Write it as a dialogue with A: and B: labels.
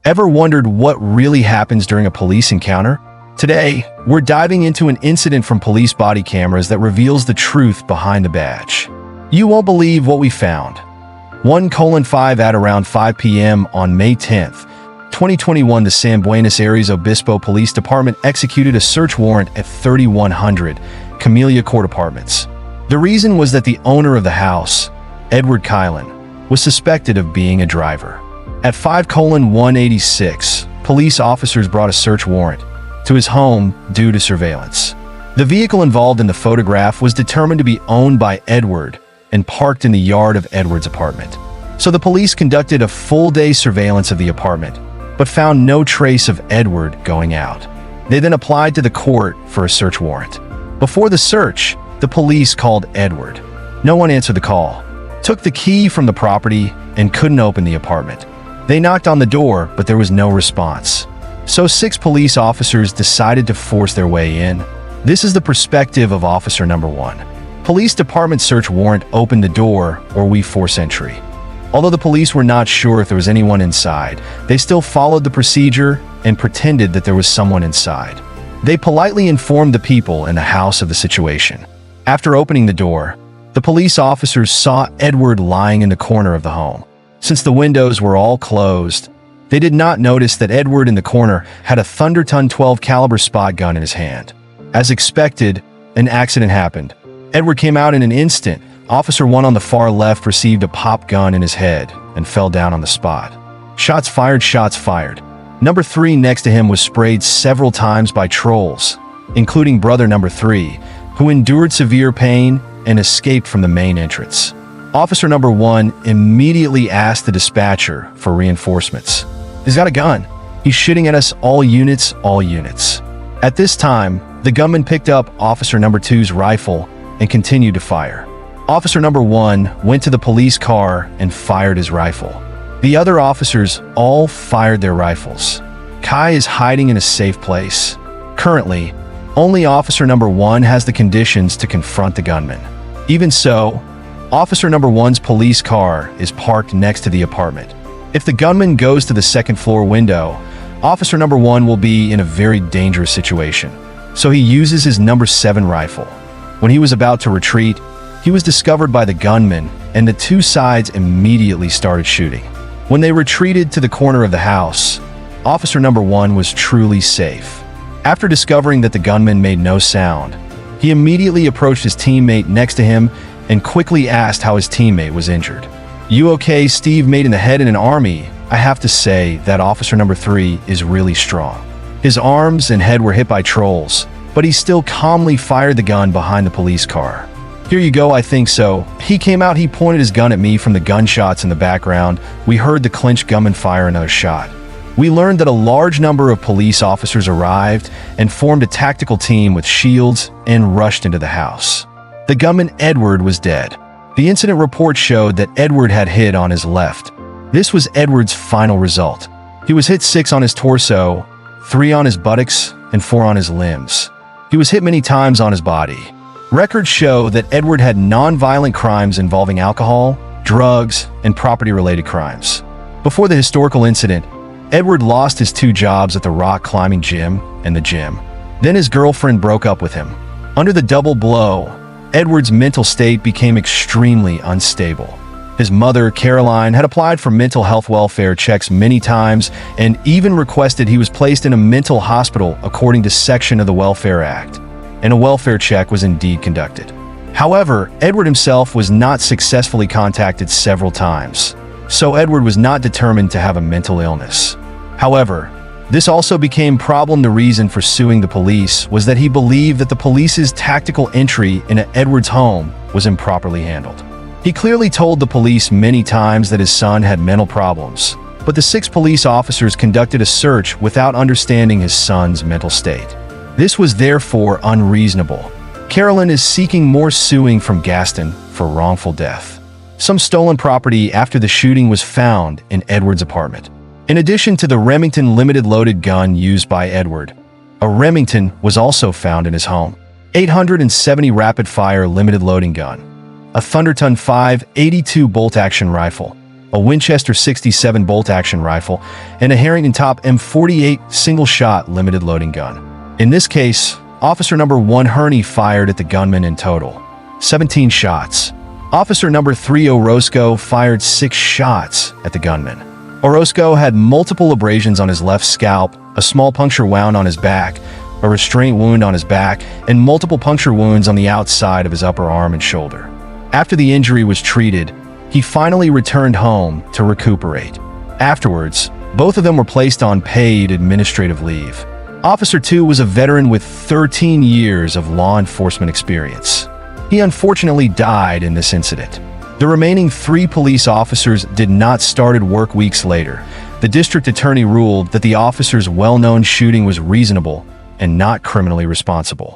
A: Ever wondered what really happens during a police encounter? Today, we're diving into an incident from police body cameras that reveals the truth behind the badge. You won't believe what we found. 1:5 at around 5 p.m. on May 10th, 2021, the San Buenos Aires Obispo Police Department executed a search warrant at 3100 Camellia Court Apartments. The reason was that the owner of the house, Edward Kilon, was suspected of being a driver. At 5:186, police officers brought a search warrant to his home due to surveillance. The vehicle involved in the photograph was determined to be owned by Edward and parked in the yard of Edward's apartment. So the police conducted a full-day surveillance of the apartment, but found no trace of Edward going out. They then applied to the court for a search warrant. Before the search, the police called Edward. No one answered the call, took the key from the property, and couldn't open the apartment. They knocked on the door, but there was no response. So 6 police officers decided to force their way in. This is the perspective of officer number 1. Police department search warrant opened the door, or we force entry. Although the police were not sure if there was anyone inside, they still followed the procedure and pretended that there was someone inside. They politely informed the people in the house of the situation. After opening the door, the police officers saw Edward lying in the corner of the home. Since the windows were all closed, they did not notice that Edward in the corner had a Thunderton 12 caliber spot gun in his hand. As expected, an accident happened. Edward came out in an instant. Officer 1 on the far left received a pop gun in his head and fell down on the spot. Shots fired, shots fired. Number 3 next to him was sprayed several times by trolls, including brother number 3, who endured severe pain and escaped from the main entrance. Officer number 1 immediately asked the dispatcher for reinforcements. He's got a gun. He's shooting at us, all units, all units. At this time, the gunman picked up officer number 2's rifle and continued to fire. Officer number 1 went to the police car and fired his rifle. The other officers all fired their rifles. Kai is hiding in a safe place. Currently, only officer number 1 has the conditions to confront the gunman. Even so, officer number 1's police car is parked next to the apartment. If the gunman goes to the second floor window, officer number 1 will be in a very dangerous situation. So he uses his number 7 rifle. When he was about to retreat, he was discovered by the gunman, and the 2 sides immediately started shooting. When they retreated to the corner of the house, officer number 1 was truly safe. After discovering that the gunman made no sound, he immediately approached his teammate next to him and quickly asked how his teammate was injured. "You okay, Steve? Made in the head in an army." I have to say that officer number 3 is really strong. His arms and head were hit by trolls, but he still calmly fired the gun behind the police car. "Here you go, I think so." He came out, he pointed his gun at me from the gunshots in the background. We heard the clenched gunman fire another shot. We learned that a large number of police officers arrived and formed a tactical team with shields and rushed into the house. The gunman Edward was dead. The incident report showed that Edward had hit on his left. This was Edward's final result. He was hit 6 on his torso, 3 on his buttocks, and 4 on his limbs. He was hit many times on his body. Records show that Edward had non-violent crimes involving alcohol, drugs, and property-related crimes. Before the historical incident, Edward lost his 2 jobs at the rock climbing gym and the gym. Then his girlfriend broke up with him. Under the double blow, Edward's mental state became extremely unstable. His mother, Caroline, had applied for mental health welfare checks many times and even requested he was placed in a mental hospital according to section of the Welfare Act, and a welfare check was indeed conducted. However, Edward himself was not successfully contacted several times, so Edward was not determined to have a mental illness. However, this also became problem. The reason for suing the police was that he believed that the police's tactical entry into Edward's home was improperly handled. He clearly told the police many times that his son had mental problems, but the 6 police officers conducted a search without understanding his son's mental state. This was therefore unreasonable. Carolyn is seeking more suing from Gaston for wrongful death. Some stolen property after the shooting was found in Edward's apartment. In addition to the Remington limited loaded gun used by Edward, a Remington was also found in his home. 870 rapid-fire limited loading gun, a Thunderton 5.82 bolt-action rifle, a Winchester 67 bolt-action rifle, and a Harrington Top M48 single-shot limited loading gun. In this case, Officer Number 1 Herney fired at the gunman in total 17 shots. Officer Number 3 Orozco fired 6 shots at the gunman. Orozco had multiple abrasions on his left scalp, a small puncture wound on his back, a restraint wound on his back, and multiple puncture wounds on the outside of his upper arm and shoulder. After the injury was treated, he finally returned home to recuperate. Afterwards, both of them were placed on paid administrative leave. Officer 2 was a veteran with 13 years of law enforcement experience. He unfortunately died in this incident. The remaining 3 police officers did not start work weeks later. The district attorney ruled that the officer's well-known shooting was reasonable and not criminally responsible.